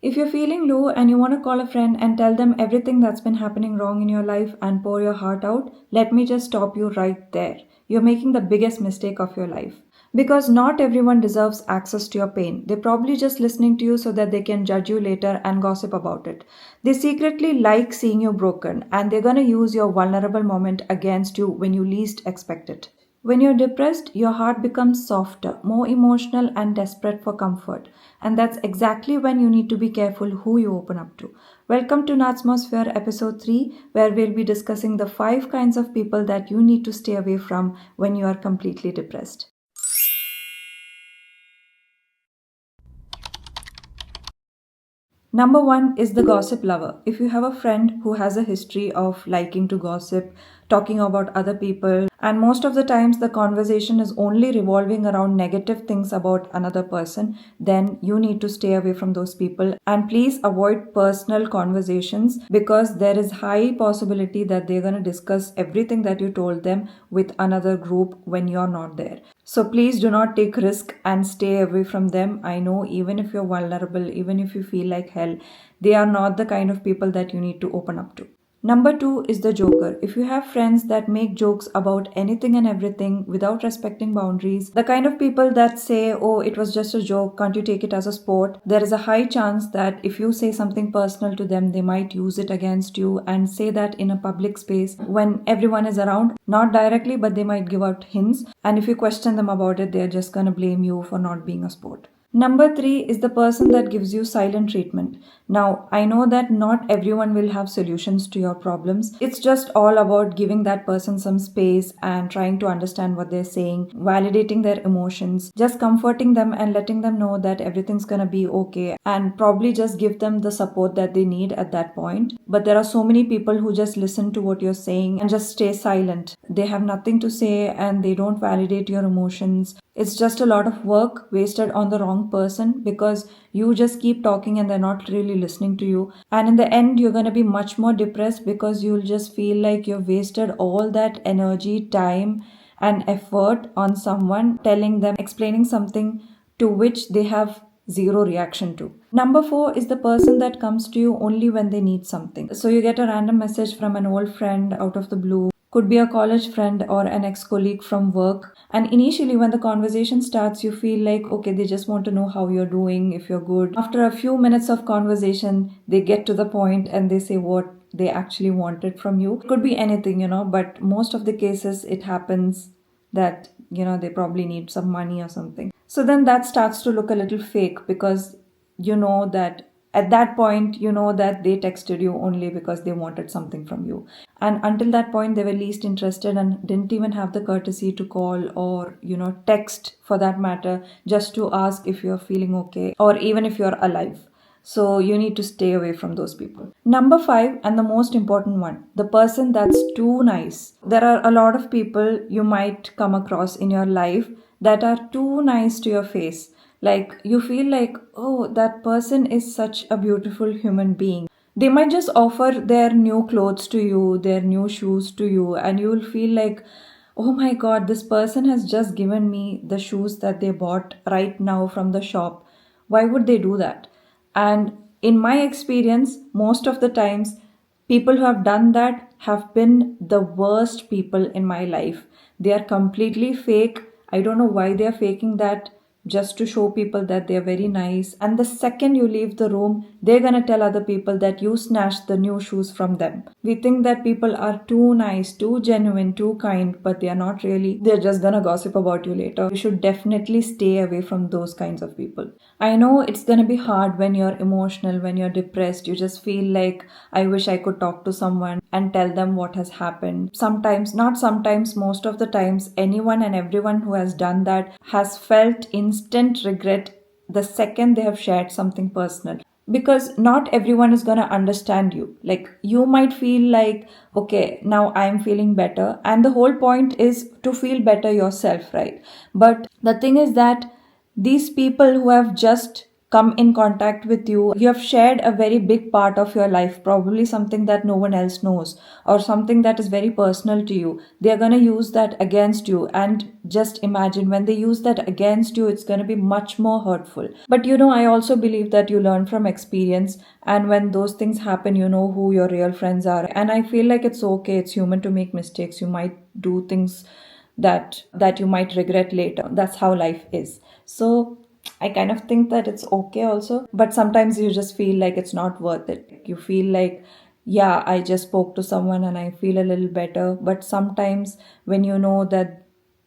If you're feeling low and you want to call a friend and tell them everything that's been happening wrong in your life and pour your heart out, let me just stop you right there. You're making the biggest mistake of your life. Because not everyone deserves access to your pain. They're probably just listening to you so that they can judge you later and gossip about it. They secretly like seeing you broken and they're going to use your vulnerable moment against you when you least expect it. When you're depressed, your heart becomes softer, more emotional, and desperate for comfort. And that's exactly when you need to be careful who you open up to. Welcome to Natsmosphere episode 3, where we'll be discussing the 5 kinds of people that you need to stay away from when you are completely depressed. Number 1 is the gossip lover. If you have a friend who has a history of liking to gossip, talking about other people, and most of the times the conversation is only revolving around negative things about another person, then you need to stay away from those people. And please avoid personal conversations because there is high possibility that they're going to discuss everything that you told them with another group when you're not there. So please do not take risk and stay away from them. I know even if you're vulnerable, even if you feel like hell, they are not the kind of people that you need to open up to. Number 2 is the joker. If you have friends that make jokes about anything and everything without respecting boundaries, the kind of people that say, oh, it was just a joke, can't you take it as a sport? There is a high chance that if you say something personal to them, they might use it against you and say that in a public space when everyone is around. Not directly, but they might give out hints. And if you question them about it, they're just going to blame you for not being a sport. Number 3 is the person that gives you silent treatment. Now, I know that not everyone will have solutions to your problems. It's just all about giving that person some space and trying to understand what they're saying, validating their emotions, just comforting them and letting them know that everything's gonna be okay, and probably just give them the support that they need at that point. But there are so many people who just listen to what you're saying and just stay silent. They have nothing to say and they don't validate your emotions. It's just a lot of work wasted on the wrong person because you just keep talking and they're not really listening to you. And in the end, you're going to be much more depressed because you'll just feel like you've wasted all that energy, time, and effort on someone telling them, explaining something to which they have zero reaction to. Number 4 is the person that comes to you only when they need something. So you get a random message from an old friend out of the blue. Could be a college friend or an ex-colleague from work. And initially when the conversation starts, you feel like, okay, they just want to know how you're doing, if you're good. After a few minutes of conversation, they get to the point and they say what they actually wanted from you. It could be anything, but most of the cases it happens that, they probably need some money or something. So then that starts to look a little fake because you know that at that point, you know that they texted you only because they wanted something from you. And until that point, they were least interested and didn't even have the courtesy to call or, text for that matter, just to ask if you're feeling okay or even if you're alive. So you need to stay away from those people. Number 5, and the most important one, the person that's too nice. There are a lot of people you might come across in your life that are too nice to your face. Like you feel like, oh, that person is such a beautiful human being. They might just offer their new clothes to you, their new shoes to you, and you will feel like, oh my god, this person has just given me the shoes that they bought right now from the shop. Why would they do that? And in my experience, most of the times, people who have done that have been the worst people in my life. They are completely fake. I don't know why they are faking that, just to show people that they're very nice. And the second you leave the room, they're gonna tell other people that you snatched the new shoes from them. We think that people are too nice, too genuine, too kind, but they are not really. They're just gonna gossip about you later. You should definitely stay away from those kinds of people. I know it's gonna be hard when you're emotional, when you're depressed. You just feel like, I wish I could talk to someone and tell them what has happened. Sometimes, not sometimes, most of the times, anyone and everyone who has done that has felt instant regret the second they have shared something personal. Because not everyone is going to understand you. Like you might feel like, okay, now I'm feeling better. And the whole point is to feel better yourself, right? But the thing is that these people who have just come in contact with you. You have shared a very big part of your life, probably something that no one else knows, or something that is very personal to you. They're going to use that against you. And just imagine, when they use that against you, it's going to be much more hurtful. But I also believe that you learn from experience. And when those things happen, you know who your real friends are. And I feel like it's okay. It's human to make mistakes. You might do things that you might regret later. That's how life is. So I kind of think that it's okay also, but sometimes you just feel like it's not worth it. You feel like, yeah, I just spoke to someone and I feel a little better. But sometimes when you know that,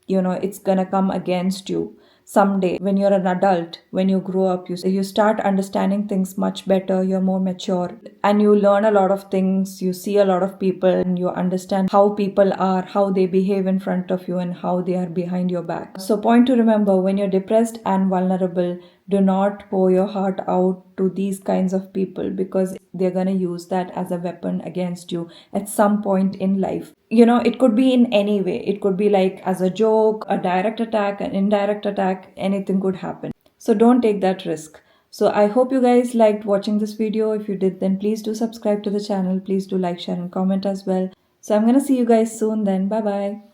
it's gonna come against you someday, when you're an adult, when you grow up, you start understanding things much better. You're more mature and you learn a lot of things. You see a lot of people and you understand how people are, how they behave in front of you, and how they are behind your back. So point to remember, when you're depressed and vulnerable, do not pour your heart out to these kinds of people, because they're going to use that as a weapon against you at some point in life. It could be in any way. It could be like as a joke, a direct attack, an indirect attack, anything could happen. So don't take that risk. So I hope you guys liked watching this video. If you did, then please do subscribe to the channel. Please do like, share, and comment as well. So I'm going to see you guys soon then. Bye bye.